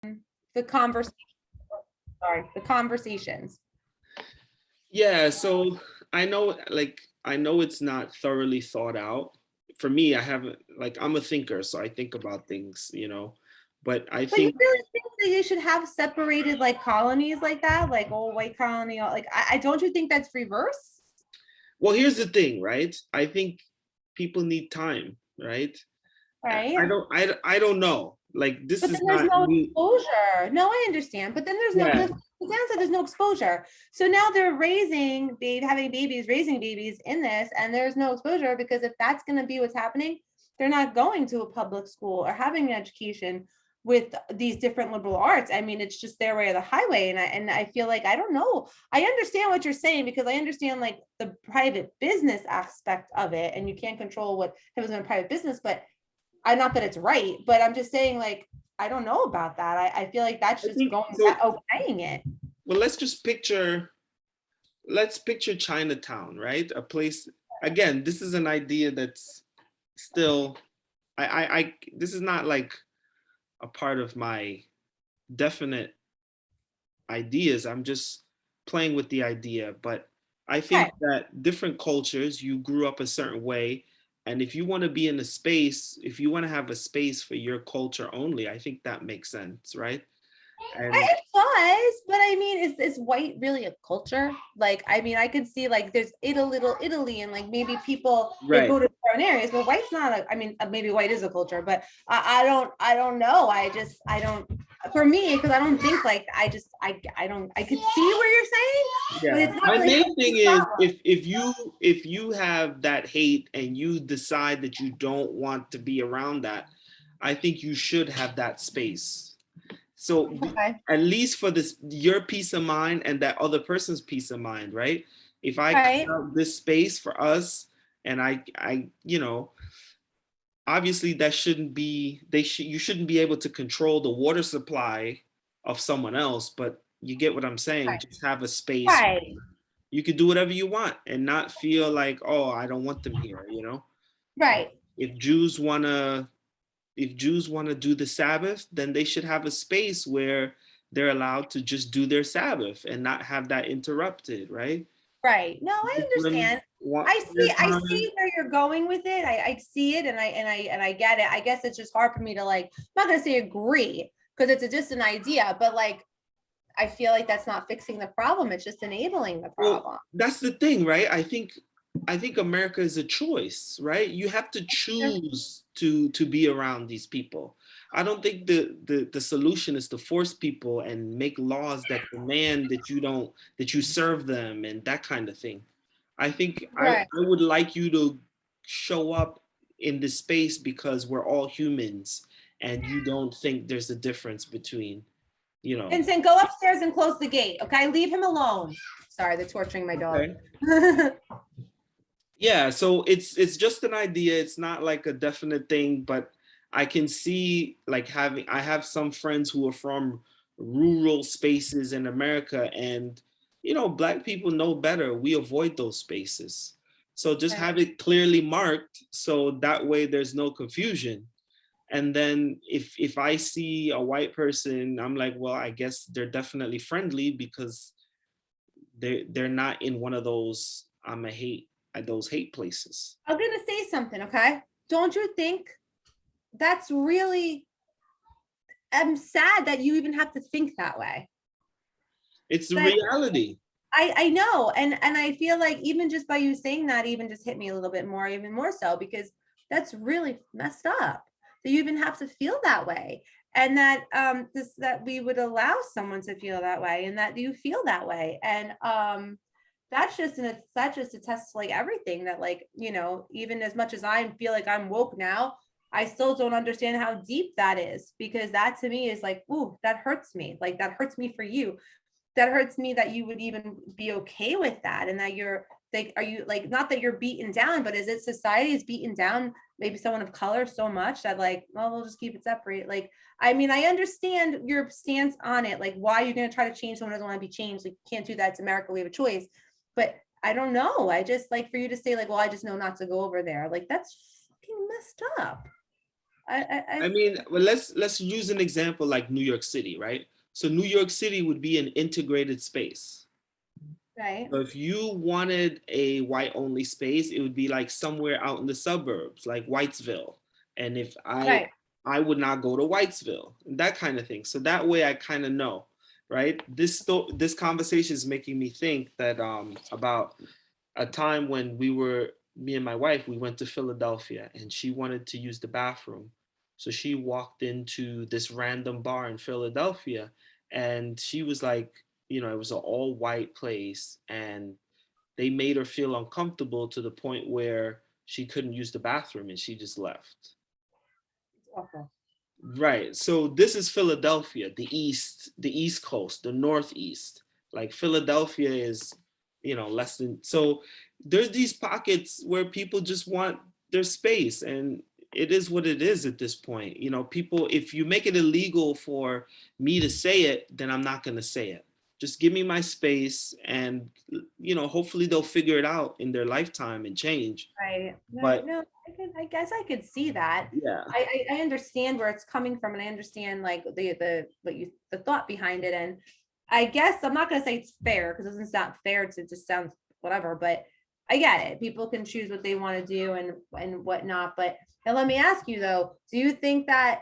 the conversation, the conversations. Yeah, so I know it's not thoroughly thought out. For me, I haven't like I'm a thinker, so I think about things, But I But you think, really think that you should have separated like colonies like that, like old white colony, like I don't you think that's reverse? well, here's the thing, right? I think people need time, right? Right. I don't know. Like this But is then there's not no me. exposure. No, I understand. But then there's no Yeah, the downside, there's no exposure. So now they're having babies, raising babies in this, and there's no exposure because if that's gonna be what's happening, they're not going to a public school or having an education with these different liberal arts. I mean, it's just their way or the highway. And I feel like I don't know. I understand what you're saying because I understand like the private business aspect of it, and you can't control what happens in a private business, but I not that it's right, but I'm just saying like I don't know about that. I feel like that's I just think going so. okaying it. Well, let's picture Chinatown, right? A place, again, this is an idea that's still, this is not like a part of my definite ideas. I'm just playing with the idea. But I Right. think that different cultures, you grew up a certain way. And if you want to be in a space, if you want to have a space for your culture only, I think that makes sense, right? And It does, but I mean, is white really a culture? Like, I mean, I could see like there's little Italy, and like maybe people they right. go to certain areas, but white's not a. I mean, maybe white is a culture, but I don't know. I don't. For me, because I don't think like I don't. I could see where you're saying, but Yeah. it's not My really main fixing thing the is problem. if you have that hate and you decide that you don't want to be around that, I think you should have that space. So Okay. at least for this your peace of mind and that other person's peace of mind, right? If I cut Right. out this space for us and obviously that shouldn't be you shouldn't be able to control the water supply of someone else, but you get what I'm saying. Right. Just have a space Right. you could do whatever you want and not feel like, oh, I don't want them here, Right. if jews want to if Jews want to do the Sabbath, then they should have a space where they're allowed to just do their Sabbath and not have that interrupted, right? Right. No, I Muslims understand. want prayer I time. see where you're going with it. I see it and I get it. I guess it's just hard for me to like, I'm not gonna say agree because it's just an idea, but like I feel like that's not fixing the problem. It's just enabling the Well, problem. that's the thing, right? I think America is a choice, right? You have to choose to be around these people. I don't think the solution is to force people and make laws that demand that you serve them and that kind of thing. I think Right. I would like you to show up in this space because we're all humans and you don't think there's a difference between, you know. Vincent, go upstairs and close the gate. Okay. Leave him alone. Sorry, they're torturing my dog. Okay. Yeah, so it's just an idea. It's not like a definite thing, but I can see like I have some friends who are from rural spaces in America and black people know better. We avoid those spaces. So just Right. have it clearly marked so that way there's no confusion. And then if I see a white person, I'm like, well, I guess they're definitely friendly because they're not in one of those I'm a hate at those hate places. I'm gonna say something, okay? Don't you think that's really I'm sad that you even have to think that way. It's the That reality. I know, and I feel like even just by you saying that, even just hit me a little bit more, even more so, because that's really messed up. That you even have to feel that way, and that that we would allow someone to feel that way, and that you feel that way, and that's just a test like everything that like even as much as I feel like I'm woke now, I still don't understand how deep that is because that to me is like, ooh, that hurts me, like that hurts me for you, that hurts me that you would even be okay with that and that you're like are you like not that you're beaten down but is it society is beaten down maybe someone of color so much that like well we'll just keep it separate like I mean I understand your stance on it like why you're going to try to change someone who doesn't want to be changed like you can't do that, it's America, we have a choice, but I don't know, I just like for you to say like well I just know not to go over there like that's fucking messed up. I mean, well, let's use an example like New York City, right? So New York City would be an integrated space. right, So if you wanted a white only space, it would be like somewhere out in the suburbs, like Whitesville. And if right. I would not go to Whitesville, that kind of thing. So that way I kind of know, right? This conversation is making me think that about a time when me and my wife, we went to Philadelphia and she wanted to use the bathroom. So she walked into this random bar in Philadelphia and she was like, it was an all white place and they made her feel uncomfortable to the point where she couldn't use the bathroom and she just left. It's awful. Right. So this is Philadelphia, the East Coast, the Northeast. Like Philadelphia is, less than. So there's these pockets where people just want their space, and it is what it is at this point. People, if you make it illegal for me to say it, then I'm not going to say it. Just give me my space, and hopefully they'll figure it out in their lifetime and change. Right. Right. But No, I guess I could see that. yeah, I understand where it's coming from, and I understand like the thought behind it. And I guess I'm not gonna say it's fair because it doesn't sound fair. It just sounds whatever. But I get it. People can choose what they want to do and whatnot. But now let me ask you though, do you think that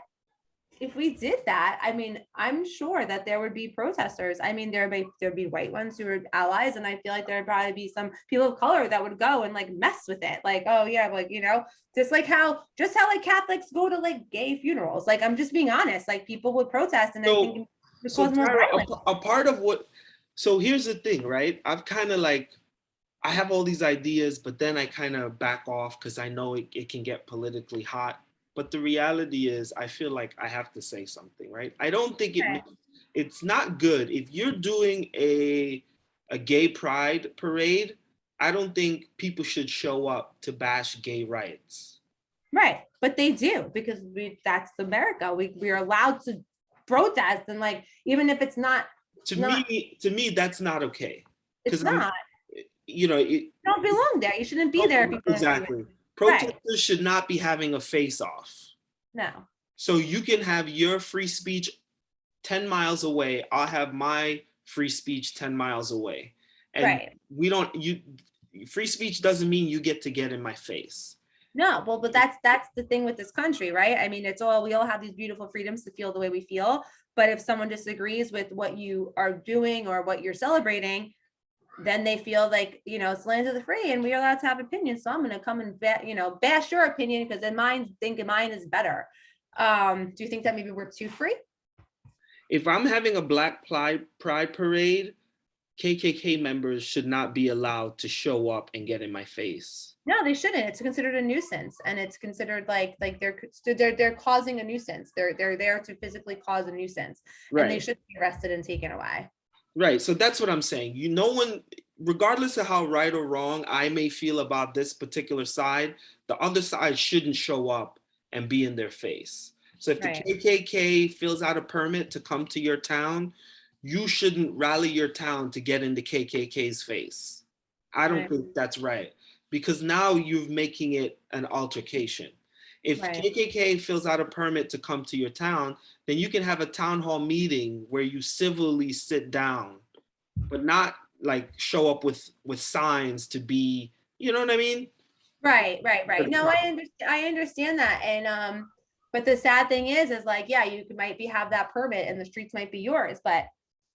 if we did that, I mean, I'm sure that there would be protesters. I mean, there'd be white ones who are allies, and I feel like there'd probably be some people of color that would go and like mess with it. Like, oh yeah, like just how like Catholics go to like gay funerals. Like, I'm just being honest. Like, people would protest, and I think it so would so cause more Tara, violence. a part of what. So here's the thing, right? I've kind of like I have all these ideas, but then I kind of back off because I know it can get politically hot. But the reality is, I feel like I have to say something, right? I don't think Okay. it's not good if you're doing a gay pride parade. I don't think people should show up to bash gay rights. Right, but they do because that's America. We're allowed to protest, and like even if it's not not To me, that's not okay. it's Because I'm, not. it, You don't belong there. You shouldn't be no, there if people don't agree with exactly. you. Right. Protesters should not be having a face off. No. So you can have your free speech 10 miles away. I'll have my free speech 10 miles away. And Right. we don't, free speech doesn't mean you get in my face. No, well, but that's the thing with this country, right? I mean, we all have these beautiful freedoms to feel the way we feel. But if someone disagrees with what you are doing or what you're celebrating, then they feel like, it's land of the free and we're allowed to have opinions. So I'm gonna come and bash your opinion because then mine is better. Do you think that maybe we're too free? If I'm having a Black Pride parade, KKK members should not be allowed to show up and get in my face. No, they shouldn't. It's considered a nuisance, and it's considered like they're causing a nuisance. They're there to physically cause a nuisance, and they Right. should be arrested and taken away. Right. So that's what I'm saying. No one, regardless of how right or wrong I may feel about this particular side, the other side shouldn't show up and be in their face. So if the Right. KKK fills out a permit to come to your town, you shouldn't rally your town to get in the KKK's face. I don't Right. think that's right because now you're making it an altercation. If Right. KKK fills out a permit to come to your town, then you can have a town hall meeting where you civilly sit down, but not like show up with signs to be, you know what I mean? Right. No, I understand that. And but the sad thing is like, yeah, you might have that permit and the streets might be yours, but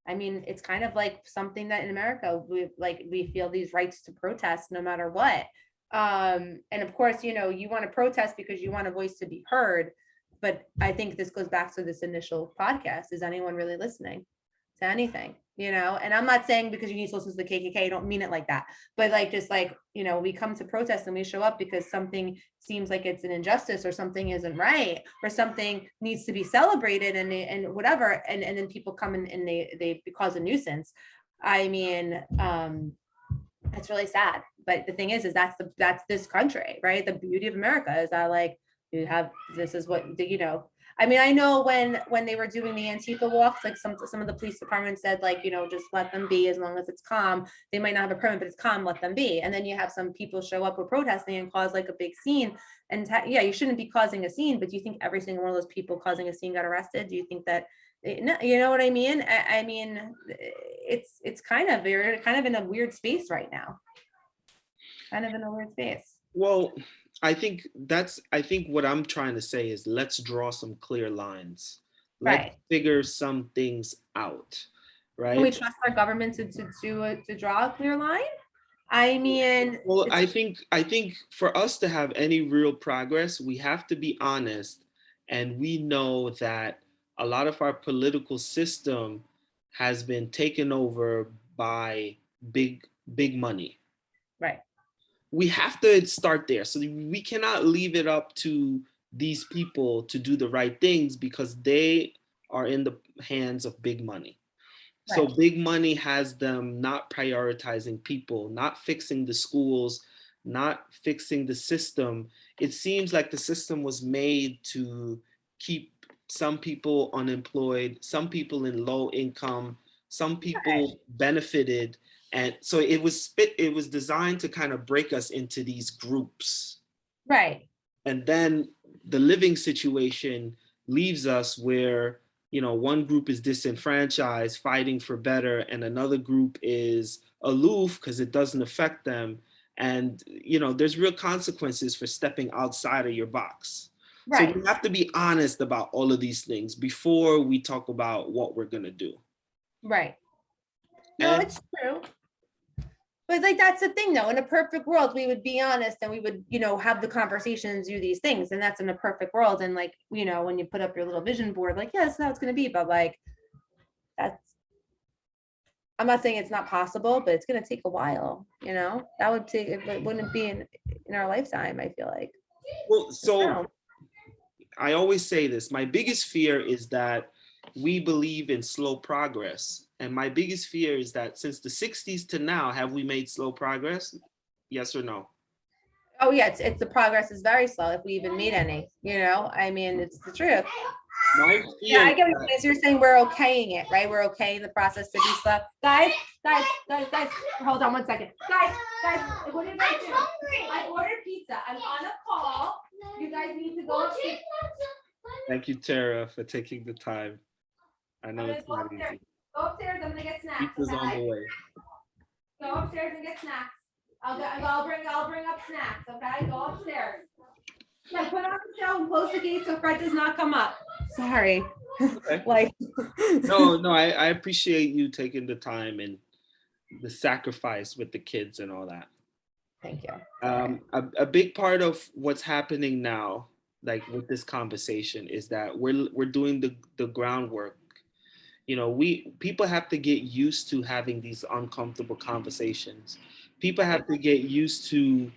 I mean, it's kind of like something that in America we feel these rights to protest no matter what. And of course, you want to protest because you want a voice to be heard. But I think this goes back to this initial podcast. Is anyone really listening to anything? And I'm not saying because you need to listen to the KKK, I don't mean it like that. But like, just like, we come to protest and we show up because something seems like it's an injustice or something isn't right or something needs to be celebrated and whatever. And then people come and they cause a nuisance. I mean, it's really sad. But the thing is that's this country, right? The beauty of America is that like this is what I mean, I know when they were doing the Antifa walks, like some of the police departments said, like, just let them be as long as it's calm. They might not have a permit, but it's calm, let them be. And then you have some people show up with protesting and cause like a big scene. And yeah, you shouldn't be causing a scene, but do you think every single one of those people causing a scene got arrested? Do you think that, no, you know what I mean? I mean, it's kind of, we're kind of in a weird space right now. Kind of in a weird space. Well, I think what I'm trying to say is let's draw some clear lines. Let's Right. figure some things out, Can we right? trust our government to draw a clear line? I mean, Well, it's I think for us to have any real progress, we have to be honest, and we know that a lot of our political system has been taken over by big money. right, We have to start there. So we cannot leave it up to these people to do the right things because they are in the hands of big money. So right, big money has them not prioritizing people, not fixing the schools, not fixing the system. It seems like the system was made to keep some people unemployed, some people in low income, some people benefited. And so it was designed to kind of break us into these groups. right, And then the living situation leaves us where one group is disenfranchised fighting for better and another group is aloof because it doesn't affect them, and there's real consequences for stepping outside of your box. So right, we have to be honest about all of these things before we talk about what we're going to do. right. No, And it's true. But like that's the thing though. In a perfect world, we would be honest and we would, have the conversations, do these things. And that's in a perfect world. And like, when you put up your little vision board, like, yeah, that's how it's gonna be. But like that's I'm not saying it's not possible, but it's gonna take a while, That would take it wouldn't be in our lifetime, I feel like. well, so No. I always say this, my biggest fear is that we believe in slow progress. And my biggest fear is that since the 60s to now, have we made slow progress? Yes or no? Oh yeah, it's the progress is very slow if we even made any, I mean, it's the truth. My Yeah, fear I is get what you're that, saying. So you're saying we're okaying it, right? We're okay in the process to be slow. Guys, hold on one second. Guys, what did I do? I ordered pizza. I'm on a call. You guys need to go upstairs. thank you, Tara, for taking the time. I I'm know gonna it's go not upstairs. easy. Go upstairs. I'm gonna get snacks. Pizza's on the Okay. way. Go upstairs and get snacks. I'll bring up snacks. Okay. Go upstairs. Yeah, put on the show and close the gate so Fred does not come up. Sorry. Okay. Like. No, I appreciate you taking the time and the sacrifice with the kids and all that. Thank you. A big part of what's happening now, like with this conversation, is that we're doing the groundwork. We people have to get used to having these uncomfortable conversations. People Right. have to get used to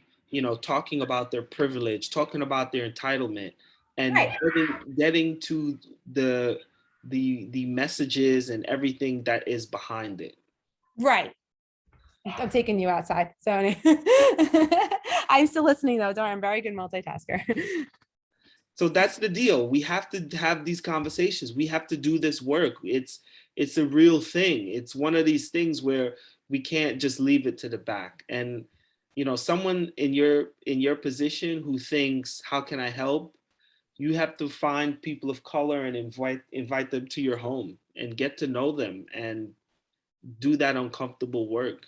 talking about their privilege, talking about their entitlement, and Right. getting to the messages and everything that is behind it. Right. I'm taking you outside. So I'm still listening though. Don't worry, I'm a very good multitasker. So that's the deal. We have to have these conversations. We have to do this work. It's a real thing. It's one of these things where we can't just leave it to the back. And someone in your position who thinks, how can I help? You have to find people of color and invite them to your home and get to know them and do that uncomfortable work.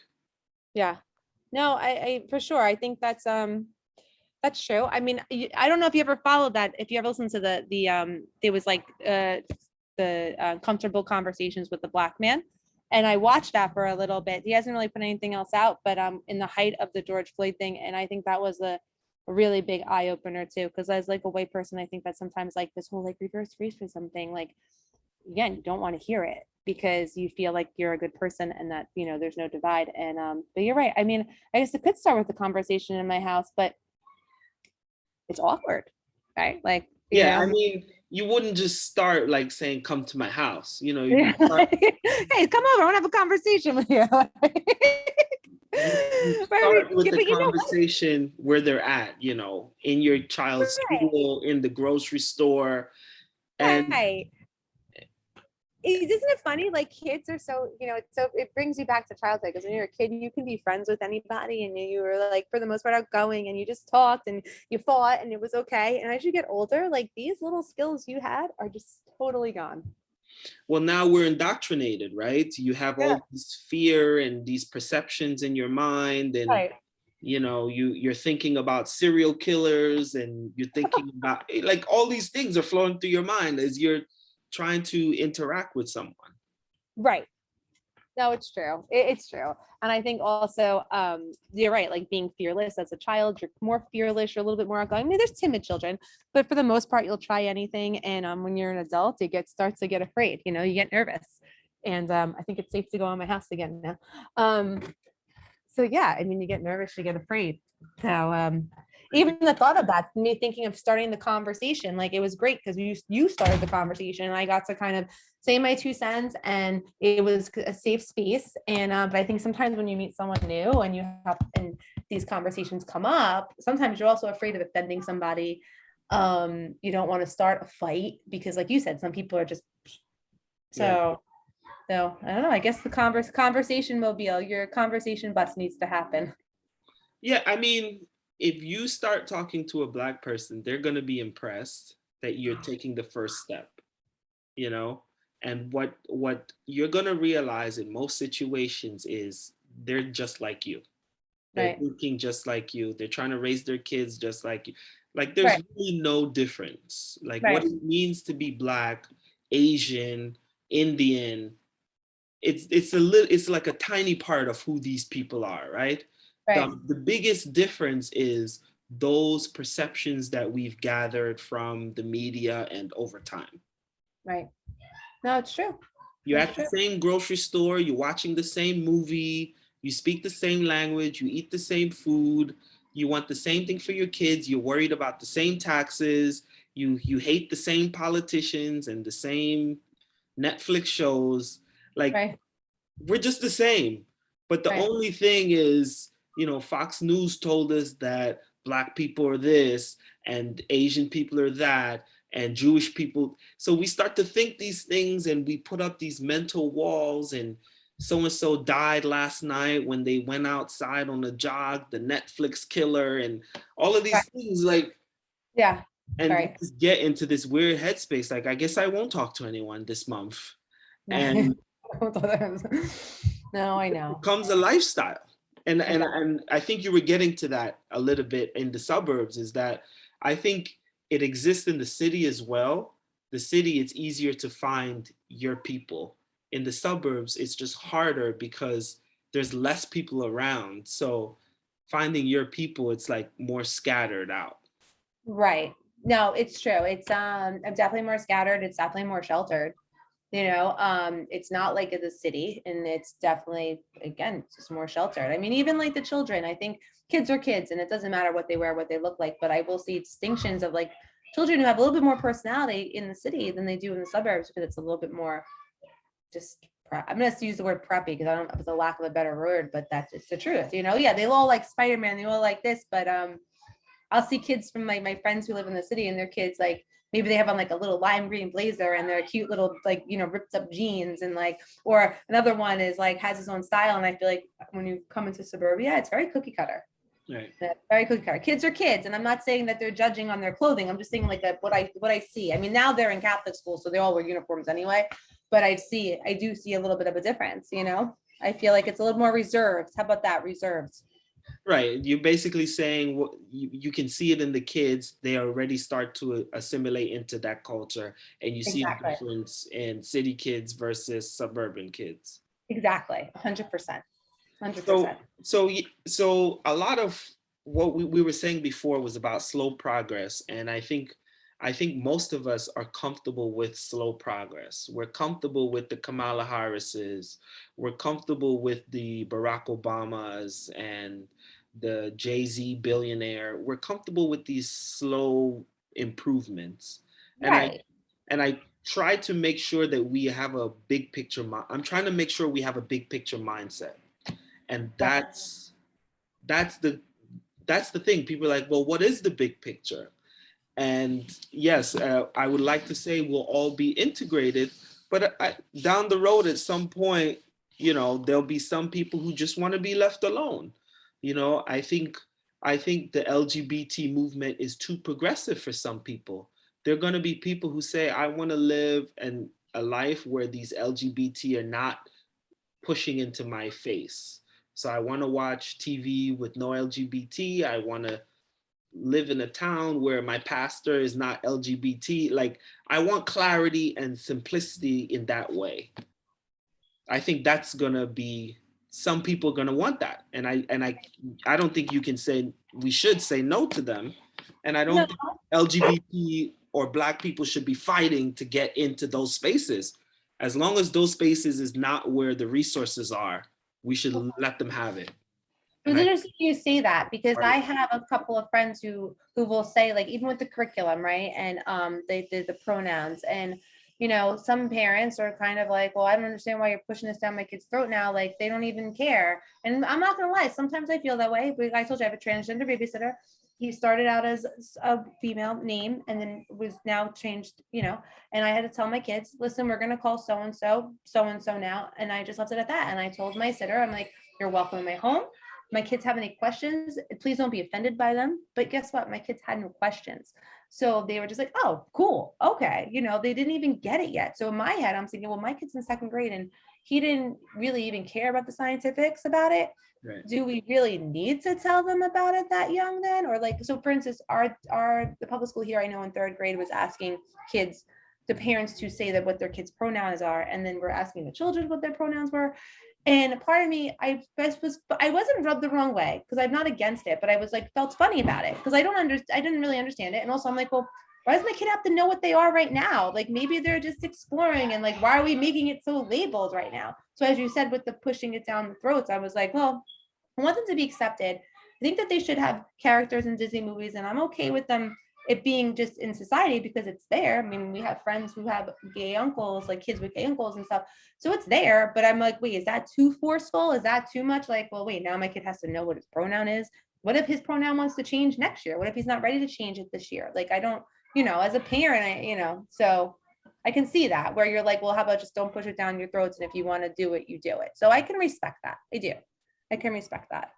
Yeah. No, I for sure. I think that's true. I mean, I don't know if you ever followed that. If you ever listened to there was like the comfortable conversations with the black man, and I watched that for a little bit. He hasn't really put anything else out, but in the height of the George Floyd thing, and I think that was a really big eye opener too. Because as like a white person, I think that sometimes like this whole like reverse racism thing, like again, you don't want to hear it because you feel like you're a good person and that there's no divide. And but you're right. I mean, I guess it could start with the conversation in my house, but it's awkward, right? Like, Yeah, I mean, you wouldn't just start like saying, "Come to my house." You yeah, start hey, come over. I want to have a conversation with you. you Right, start with the but you know what? conversation where they're at, in your child's Right. school, in the grocery store. And Right. Isn't it funny? Like kids are so, so it brings you back to childhood because when you're a kid, you can be friends with anybody and you were like, for the most part, outgoing and you just talked and you fought and it was okay. And as you get older, like these little skills you had are just totally gone. well, now we're indoctrinated, right? You have Yeah. all this fear and these perceptions in your mind, and Right. you're thinking about serial killers, and you're thinking about like all these things are flowing through your mind as you're trying to interact with someone. Right. No, it's true. It's true. And I think also, you're right, like being fearless as a child, you're more fearless, you're a little bit more outgoing. I mean, there's timid children, but for the most part, you'll try anything. And when you're an adult, starts to get afraid, you get nervous. And I think it's safe to go in my house again now. So yeah, I mean, you get nervous, you get afraid. So even the thought of that, me thinking of starting the conversation, like it was great because you started the conversation and I got to kind of say my 2 cents and it was a safe space. And but I think sometimes when you meet someone new and and these conversations come up, sometimes you're also afraid of offending somebody. You don't want to start a fight because like you said, some people are just Yeah. so. So I don't know. I guess the conversation mobile, your conversation bus needs to happen. Yeah, I mean, if you start talking to a Black person, they're going to be impressed that you're taking the first step, you know? And what you're going to realize in most situations is they're just like you. They're Right. thinking just like you. They're trying to raise their kids just like you. Like there's Right. really no difference. Like what Right. it means to be Black, Asian, Indian, it's like a tiny part of who these people are, right? Right. The biggest difference is those perceptions that we've gathered from the media and over time. Right. No, it's true. You're It's at the true. same grocery store, you're watching the same movie, you speak the same language, you eat the same food, you want the same thing for your kids, you're worried about the same taxes, you hate the same politicians and the same Netflix shows. Like Right. we're just the same. But the Right. only thing is, Fox News told us that Black people are this and Asian people are that and Jewish people. So we start to think these things and we put up these mental walls, and so and so died last night when they went outside on a jog, the Netflix killer, and all of Right. these things, like, Yeah. and we Right. just get into this weird headspace. Like, I guess I won't talk to anyone this month. Right. And No, I it know. becomes a lifestyle. And and Exactly. and I think you were getting to that a little bit in the suburbs, is that I think it exists in the city as well. The city, it's easier to find your people. In the suburbs, it's just harder because there's less people around. So finding your people, it's like more scattered out. Right. No, it's true. It's I'm definitely more scattered. It's definitely more sheltered. It's not like in the city, and it's definitely again it's just more sheltered. I mean, even like the children, I think kids are kids, and it doesn't matter what they wear, what they look like. But I will see distinctions of like children who have a little bit more personality in the city than they do in the suburbs because it's a little bit more just. I'm gonna use the word preppy because I don't, it's a lack of a better word, but that's it's the truth. Yeah, they all like Spider-Man, they all like this, but I'll see kids from like my friends who live in the city and their kids like maybe they have on like a little lime green blazer and they're cute little like ripped up jeans and like or another one is like has his own style and I feel like when you come into suburbia it's very cookie cutter. Right. Very cookie cutter. Kids are kids, and I'm not saying that they're judging on their clothing. I'm just saying like that what I see. I mean now they're in Catholic school, so they all wear uniforms anyway. But I do see a little bit of a difference. I feel like it's a little more reserved. How about that? Reserved. Right. You're basically saying what you can see it in the kids. They already start to assimilate into that culture, and you see a Exactly. difference in city kids versus suburban kids. Exactly. 100%. So, 100%. so a lot of what we were saying before was about slow progress, and I think most of us are comfortable with slow progress. We're comfortable with the Kamala Harrises. We're comfortable with the Barack Obamas and the Jay-Z billionaire. We're comfortable with these slow improvements, and I Right. and I try to make sure that we have a big picture. I'm trying to make sure we have a big picture mindset, and Right. that's the that's the thing. People are like, well, what is the big picture? And yes, I would like to say we'll all be integrated, but down the road at some point, there'll be some people who just want to be left alone. I think the LGBT movement is too progressive for some people. There are going to be people who say, I want to live a life where these LGBT are not pushing into my face. So I want to watch TV with no LGBT. I want to live in a town where my pastor is not LGBT. Like, I want clarity and simplicity in that way. I think that's gonna be, some people are gonna want that, and I don't think you can say, we should say no to them, and I No, don't think LGBT or Black people should be fighting to get into those spaces. As long as those spaces is not where the resources are, we should let them have it. it And was I interesting you say that because I have a couple of friends who will say, like, even with the curriculum, right? And they did the pronouns, and some parents are kind of like, well, I don't understand why you're pushing this down my kid's throat now. Like, they don't even care. And I'm not gonna lie, sometimes I feel that way. But I told you I have a transgender babysitter. He started out as a female name and then was now changed, and I had to tell my kids, listen, we're gonna call so and so now. And I just left it at that. And I told my sitter, I'm like, you're welcome in my home. My kids have any questions, please don't be offended by them. But guess what? My kids had no questions. So they were just like, oh, cool. Okay. They didn't even get it yet. So in my head, I'm thinking, well, my kid's in second grade and he didn't really even care about the scientifics about it. Right. Do we really need to tell them about it that young then? Or like, so for instance, the public school here, I know in third grade was asking kids, the parents to say that what their kids' pronouns are. And then we're asking the children what their pronouns were. And part of me, I wasn't rubbed the wrong way because I'm not against it, but I was like, felt funny about it because I didn't really understand it. And also I'm like, well, why does my kid have to know what they are right now? Like, maybe they're just exploring, and like, why are we making it so labeled right now? So as you said, with the pushing it down the throats, I was like, well, I want them to be accepted. I think that they should have characters in Disney movies, and I'm okay with them it being just in society because it's there. I mean, we have friends who have gay uncles, like kids with gay uncles and stuff. So it's there, but I'm like, wait, is that too forceful? Is that too much? Like, well, wait, now my kid has to know what his pronoun is. What if his pronoun wants to change next year? What if he's not ready to change it this year? Like, I don't, as a parent, so I can see that where you're like, well, how about just don't push it down your throats? And if you want to do it, you do it. So I can respect that. I do. I can respect that.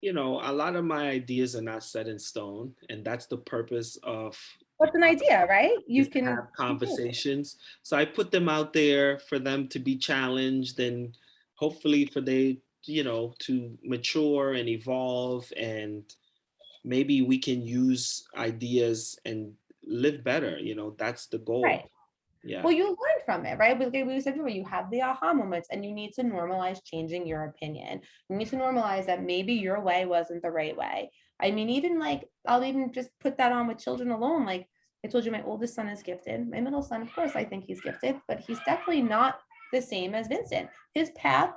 A lot of my ideas are not set in stone, and that's the purpose of What's an idea, right? You is to can have conversations. So I put them out there for them to be challenged, and hopefully for they, to mature and evolve, and maybe we can use ideas and live better. That's the goal. right. Yeah. Well, you learn from it, right? We said before, you have the aha moments, and you need to normalize changing your opinion. You need to normalize that maybe your way wasn't the right way. I mean, even like, I'll even just put that on with children alone. Like, I told you, my oldest son is gifted. My middle son, of course, I think he's gifted, but he's definitely not the same as Vincent. His path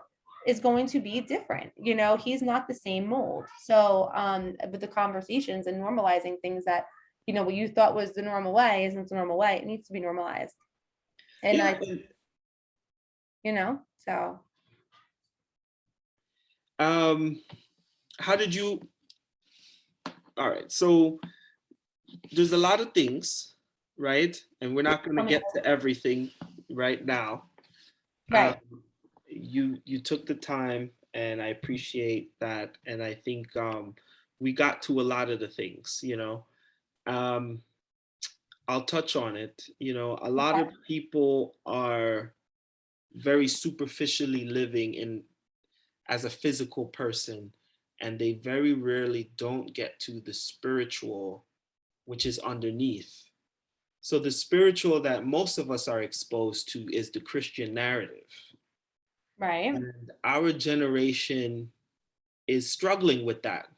is going to be different. He's not the same mold. So, with the conversations and normalizing things that, what you thought was the normal way isn't the normal way. It needs to be normalized. And Yeah. so. How did you? All right. So there's a lot of things, right? And we're not going to get to everything right now. Right. You took the time, and I appreciate that. And I think we got to a lot of the things. Um, I'll touch on it. A lot of people are very superficially living in as a physical person, and they very rarely don't get to the spiritual, which is underneath. So the spiritual that most of us are exposed to is the Christian narrative. Right. And our generation is struggling with that.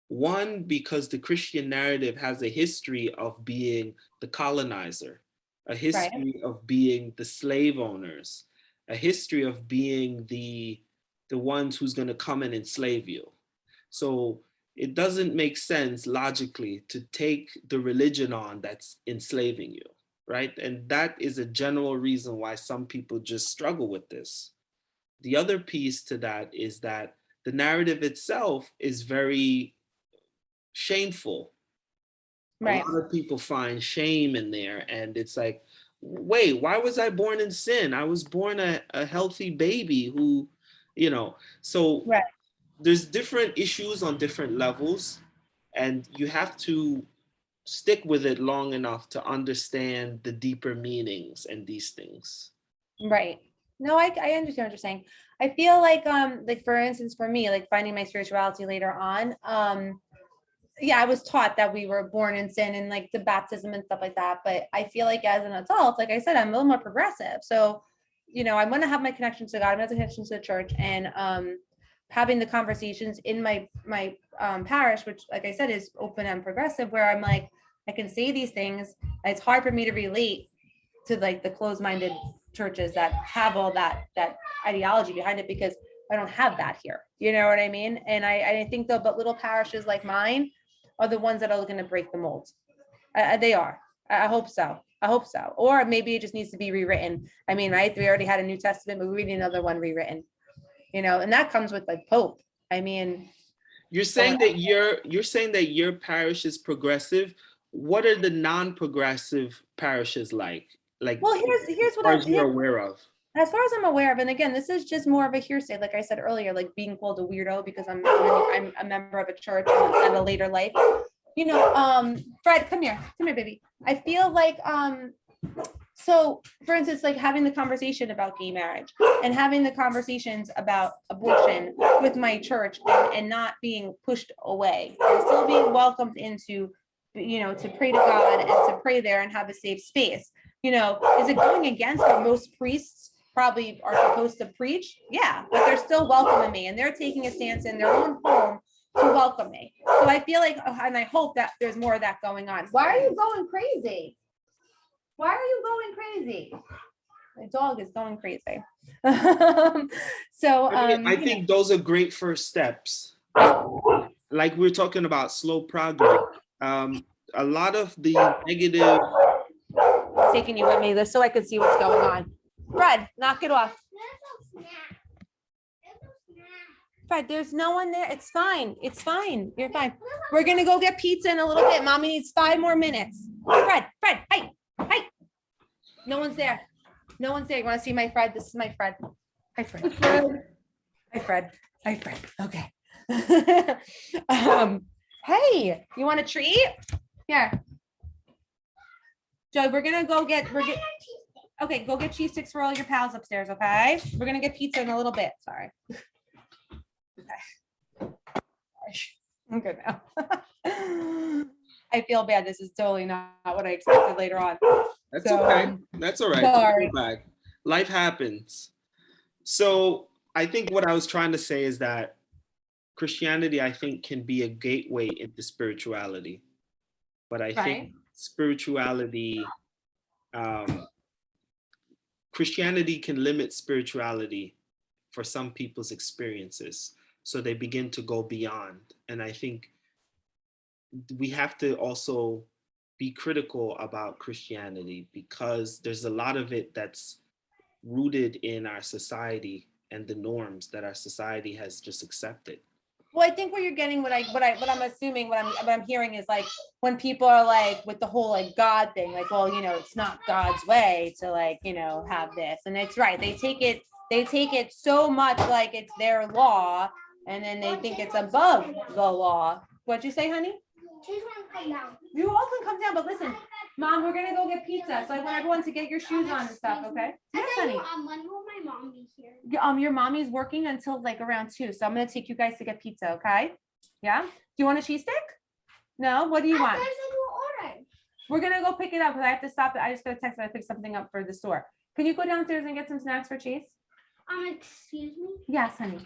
One, because the Christian narrative has a history of being the colonizer, a Right. history of being the slave owners, a history of being the ones who's going to come and enslave you. So it doesn't make sense logically to take the religion on that's enslaving you, right? And that is a general reason why some people just struggle with this. The other piece to that is that the narrative itself is very shameful. A Right. lot of people find shame in there, and it's like, wait, why was I born in sin? I was born a healthy baby who, so Right. there's different issues on different levels, and you have to stick with it long enough to understand the deeper meanings and these things. Right. No, I understand what you're saying. I feel like for instance, for me, like finding my spirituality later on, yeah, I was taught that we were born in sin and like the baptism and stuff like that. But I feel like as an adult, like I said, I'm a little more progressive. So, I'm gonna have my connection to God, I'm gonna have the connection to the church, and having the conversations in my parish, which like I said is open and progressive, where I'm like, I can say these things. It's hard for me to relate to like the closed-minded churches that have all that ideology behind it, because I don't have that here. You know what I mean? And I think though, but little parishes like mine are the ones that are looking to break the mold. They are. I hope so. I hope so. Or maybe it just needs to be rewritten. I mean, right? We already had a New Testament, but we need another one rewritten. And that comes with like Pope. I mean, You're saying that your parish is progressive. What are the non-progressive parishes like? Like, well, here's as what far as you're aware of. as far as I'm aware of, and again, this is just more of a hearsay, like I said earlier, like being called a weirdo because I'm a member of a church at a later life. Fred, come here, baby. I feel like so for instance, like having the conversation about gay marriage and having the conversations about abortion with my church, and not being pushed away and still being welcomed into, to pray to God and to pray there and have a safe space. Is it going against what most priests probably are supposed to preach? Yeah, but they're still welcoming me and they're taking a stance in their own home to welcome me. So I feel like, and I hope that there's more of that going on. Why are you going crazy? Why are you going crazy? My dog is going crazy. I think those are great first steps. Like we're talking about slow progress. A lot of the negative. Taking you with me just so I could see what's going on. Fred, knock it off. Fred, there's no one there. It's fine. It's fine. You're fine. We're gonna go get pizza in a little bit. Mommy needs 5 more minutes. Fred, hey. No one's there. No one's there. You want to see my Fred? This is my Fred. Hi, Fred. Hi, Fred. Okay. Hey, you want a treat? Here. Joe, we're gonna go get okay, go get cheese sticks for all your pals upstairs, okay? We're gonna get pizza in a little bit. Sorry. Okay. I'm good now. I feel bad. This is totally not what I expected later on. That's okay. That's all right. Sorry. Don't feel bad. Life happens. So I think what I was trying to say is that Christianity, I think, can be a gateway into spirituality. But I think spirituality, Christianity can limit spirituality for some people's experiences. So they begin to go beyond. And I think we have to also be critical about Christianity, because there's a lot of it that's rooted in our society and the norms that our society has just accepted. Well, I think what you're getting, what I'm assuming, what I'm hearing is like when people are like with the whole like God thing, like, well, it's not God's way to like, have this. And it's right. They take it so much like it's their law, and then they think it's above the law. What'd you say, honey? You all can come down, but listen, Mom, we're gonna go get pizza. So I want everyone to get your shoes on and stuff, okay? Yes, honey. When will my mom be here? Your mommy's working until like around 2, so I'm gonna take you guys to get pizza, okay? Yeah. Do you want a cheese stick? No. What do you want? We're gonna go pick it up because I have to stop it. I just got a text that I picked something up for the store. Can you go downstairs and get some snacks for Chase? Excuse me. Yes, honey.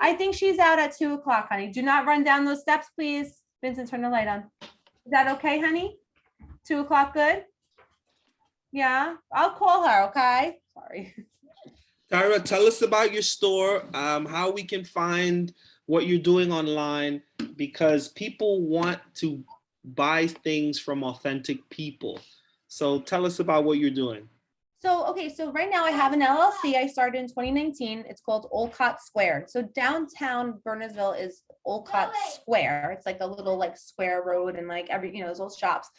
I think she's out at 2 o'clock, honey. Do not run down those steps, please. Vincent, turn the light on. Is that okay, honey? 2 o'clock, good? Yeah, I'll call her, okay? Sorry. Tara, tell us about your store, how we can find what you're doing online, because people want to buy things from authentic people. So tell us about what you're doing. So right now I have an LLC I started in 2019. It's called Olcott Squared. So downtown Burnersville is Olcott Square. It's like a little like square road and like every, you know, those little shops.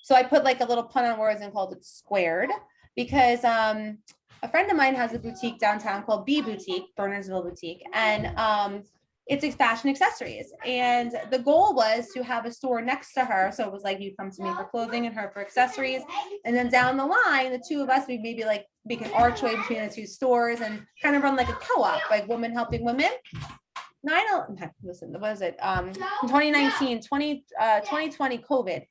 So I put like a little pun on words and called it Squared because a friend of mine has a boutique downtown called B Boutique, Bernardsville Boutique, and it's fashion accessories. And the goal was to have a store next to her. So it was like you come to me for clothing and her for accessories. And then down the line, the two of us, we maybe like make an archway between the two stores and kind of run like a co-op, like women helping women. No, I don't listen, what is it? 2019, 2020 COVID.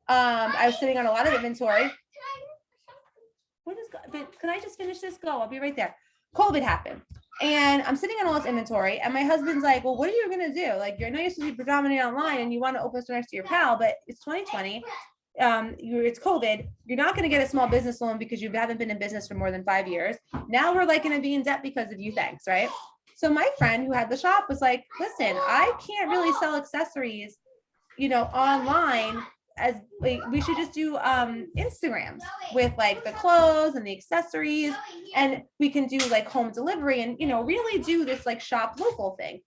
I was sitting on a lot of inventory. Can I just finish this? Go, I'll be right there. COVID happened. And I'm sitting on all this inventory, and my husband's like, well, what are you gonna do? Like, you're not used to be predominantly online and you want to open a store next to your pal, but it's 2020. It's COVID. You're not gonna get a small business loan because you haven't been in business for more than 5 years. Now we're like gonna be in debt because of you, thanks, right? So my friend who had the shop was like, listen, I can't really sell accessories, you know, online. As like, we should just do Instagrams with like the clothes and the accessories, and we can do like home delivery and, you know, really do this like shop local thing.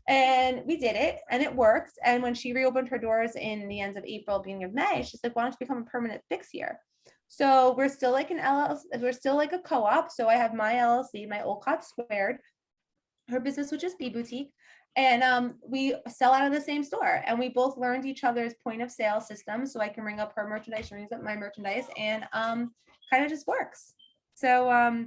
And we did it and it works. And when she reopened her doors in the end of April, beginning of May, she's like, why don't you become a permanent fix here? So we're still like an LLC, we're still like a co-op. So I have my LLC, my Olcott Squared, her business, which is B Boutique. And we sell out of the same store, and we both learned each other's point of sale system. So I can ring up her merchandise, she rings up my merchandise, and kind of just works. So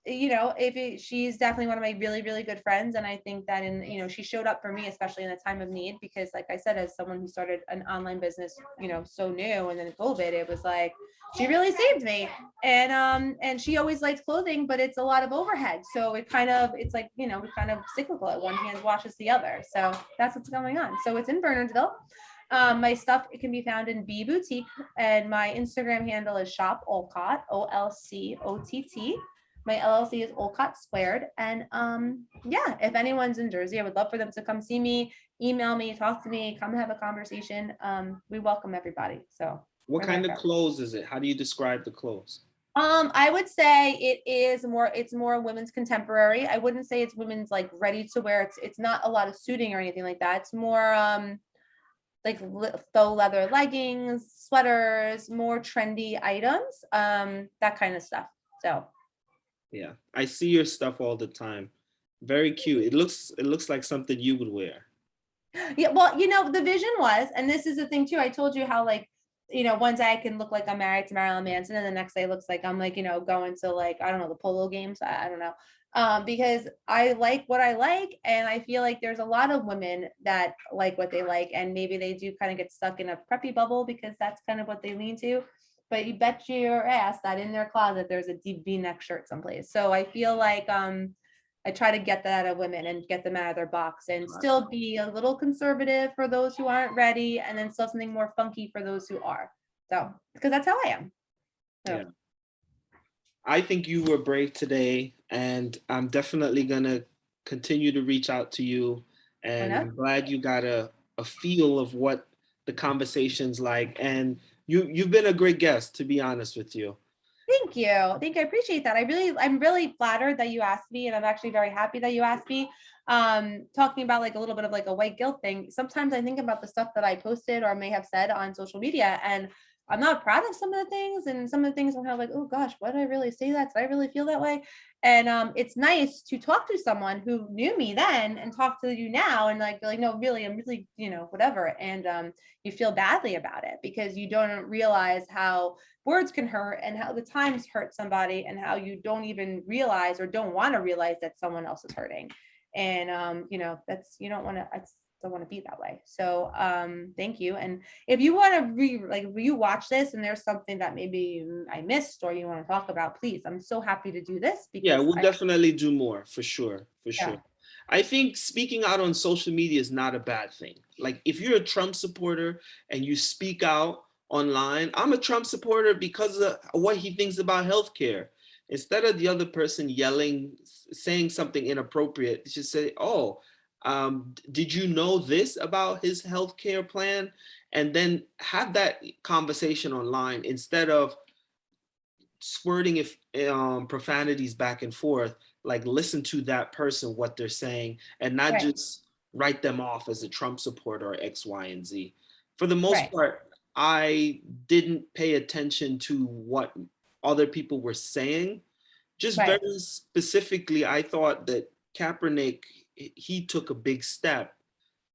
you know, she's definitely one of my really, really good friends. And I think that you know, she showed up for me, especially in a time of need, because like I said, as someone who started an online business, you know, so new, and then COVID, it was like, she really saved me. And she always liked clothing, but it's a lot of overhead. So it's like, you know, we kind of cyclical, at one hand washes the other. So that's what's going on. So it's in Bernardsville. My stuff, it can be found in B Boutique, and my Instagram handle is shop Olcott, OLCOTT. My LLC is Olcott Squared. And yeah, if anyone's in Jersey, I would love for them to come see me, email me, talk to me, come have a conversation. We welcome everybody. So what kind of clothes is it? How do you describe the clothes? I would say it's more women's contemporary. I wouldn't say it's women's like ready to wear. It's not a lot of suiting or anything like that. It's more like faux leather leggings, sweaters, more trendy items, that kind of stuff. So yeah, I see your stuff all the time. Very cute. It looks like something you would wear. Yeah, well, you know, the vision was, and this is the thing too, I told you how like, you know, one day I can look like I'm married to Marilyn Manson, and the next day it looks like I'm like, you know, going to like, I don't know, the polo games. I don't know. Because I like what I like, and I feel like there's a lot of women that like what they like, and maybe they do kind of get stuck in a preppy bubble because that's kind of what they lean to. But you bet your ass that in their closet there's a deep V-neck shirt someplace. So I feel like I try to get that out of women and get them out of their box, and still be a little conservative for those who aren't ready, and then still something more funky for those who are. So, because that's how I am. So. Yeah. I think you were brave today, and I'm definitely gonna continue to reach out to you. And I'm glad you got a feel of what the conversation's like. And you've been a great guest, to be honest with you. Thank you. I appreciate that. I'm really flattered that you asked me, and I'm actually very happy that you asked me. Talking about like a little bit of like a white guilt thing. Sometimes I think about the stuff that I posted or may have said on social media, and I'm not proud of some of the things, and some of the things I'm kind of like, oh gosh, why did I really say that? Did I really feel that way? And it's nice to talk to someone who knew me then and talk to you now, and like, no, really, I'm really, you know, whatever. And you feel badly about it because you don't realize how words can hurt, and how the times hurt somebody, and how you don't even realize or don't want to realize that someone else is hurting. And you know, that's, you don't want to, don't want to be that way. So thank you. And if you want to you watch this and there's something that maybe I missed or you want to talk about, please, I'm so happy to do this. Because yeah, we'll definitely do more, for sure. I think speaking out on social media is not a bad thing. Like if you're a Trump supporter and you speak out online, I'm a Trump supporter because of what he thinks about healthcare. Instead of the other person yelling, saying something inappropriate, just say, oh, did you know this about his healthcare plan? And then have that conversation online instead of squirting profanities back and forth. Like listen to that person, what they're saying, and not just write them off as a Trump supporter or X, Y, and Z. For the most Right. part, I didn't pay attention to what other people were saying. Just Right. very specifically, I thought that Kaepernick, he took a big step,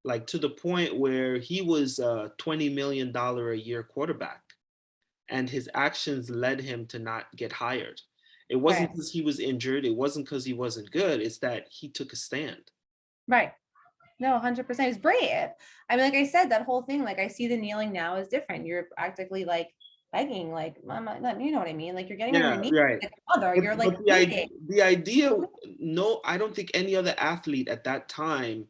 like to the point where he was a $20 million a year quarterback, and his actions led him to not get hired. It wasn't Right. because he was injured. It wasn't because he wasn't good. It's that he took a stand. Right. No, 100%. It's brave. I mean, like I said, that whole thing, like I see the kneeling now is different. You're practically like begging, like, mama, you know what I mean? Like you're getting on your Yeah, knees right. like a mother. You're like But pleading. the idea, no, I don't think any other athlete at that time,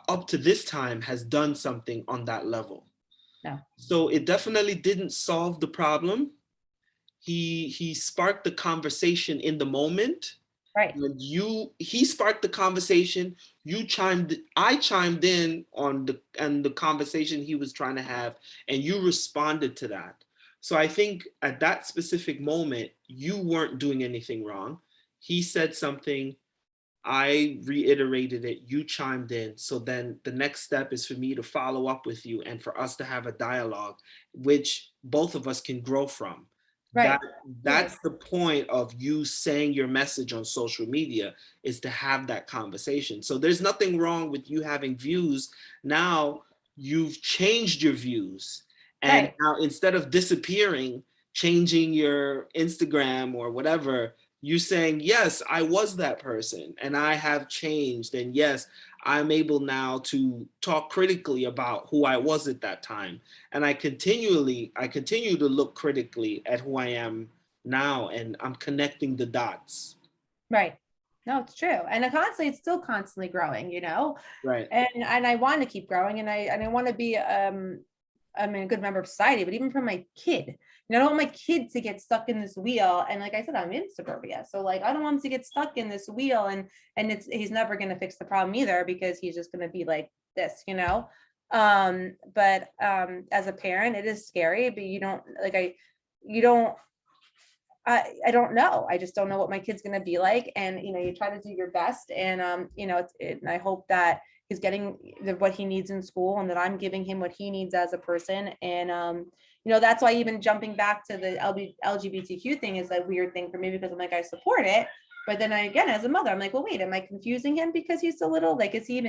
up to this time, has done something on that level. No. So it definitely didn't solve the problem. He sparked the conversation in the moment. Right. And he sparked the conversation. I chimed in on the conversation he was trying to have, and you responded to that. So I think at that specific moment, you weren't doing anything wrong. He said something, I reiterated it, you chimed in. So then the next step is for me to follow up with you and for us to have a dialogue, which both of us can grow from. That Right. that's the point of you saying your message on social media, is to have that conversation. So there's nothing wrong with you having views. Now you've changed your views. And Right. now instead of disappearing, changing your Instagram or whatever, you saying, yes, I was that person and I have changed. And yes, I'm able now to talk critically about who I was at that time. And I continue to look critically at who I am now, and I'm connecting the dots. Right. No, it's true. And it's still constantly growing, you know? Right. And I want to keep growing and I want to be I mean, a good member of society, but even for my kid, I don't want my kid to get stuck in this wheel. And like I said, I'm in suburbia, so like I don't want him to get stuck in this wheel, and he's never going to fix the problem either because he's just going to be like this, you know. But as a parent, it is scary, but you don't I don't know. I just don't know what my kid's going to be like. And, you try to do your best. And, and I hope that he's getting what he needs in school and that I'm giving him what he needs as a person. And, that's why even jumping back to the LGBTQ thing is a weird thing for me because I'm like, I support it. But then again, as a mother, I'm like, well, wait, am I confusing him because he's so little? Like, is he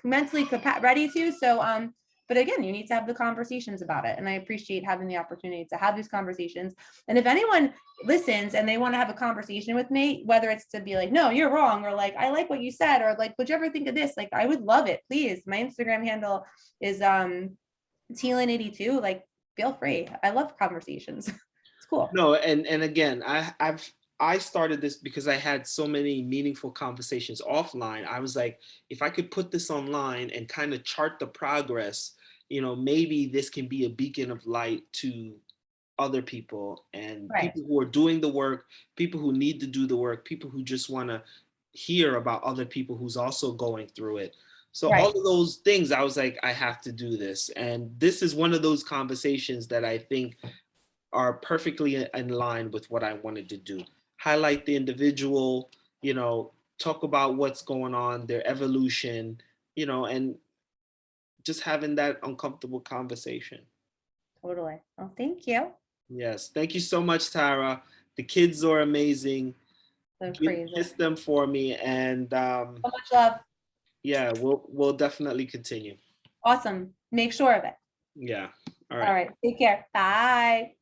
mentally ready to? So, but again, you need to have the conversations about it. And I appreciate having the opportunity to have these conversations. And if anyone listens and they want to have a conversation with me, whether it's to be like, no, you're wrong, or like, I like what you said, or like, would you ever think of this? Like, I would love it. Please. My Instagram handle is TaraLynn82. Like, feel free. I love conversations. It's cool. No, and again, I started this because I had so many meaningful conversations offline. I was like, if I could put this online and kind of chart the progress, maybe this can be a beacon of light to other people and Right. people who are doing the work, people who need to do the work, people who just want to hear about other people who's also going through it. So all Right. of those things, I was like, I have to do this. And this is one of those conversations that I think are perfectly in line with what I wanted to do. Highlight the individual, talk about what's going on, their evolution, and just having that uncomfortable conversation. Totally. Well, thank you. Yes. Thank you so much, Tara. The kids are amazing. So crazy. Kiss them for me. And So much love. yeah, we'll definitely continue. Awesome. Make sure of it. Yeah. All All right. right. Take care. Bye.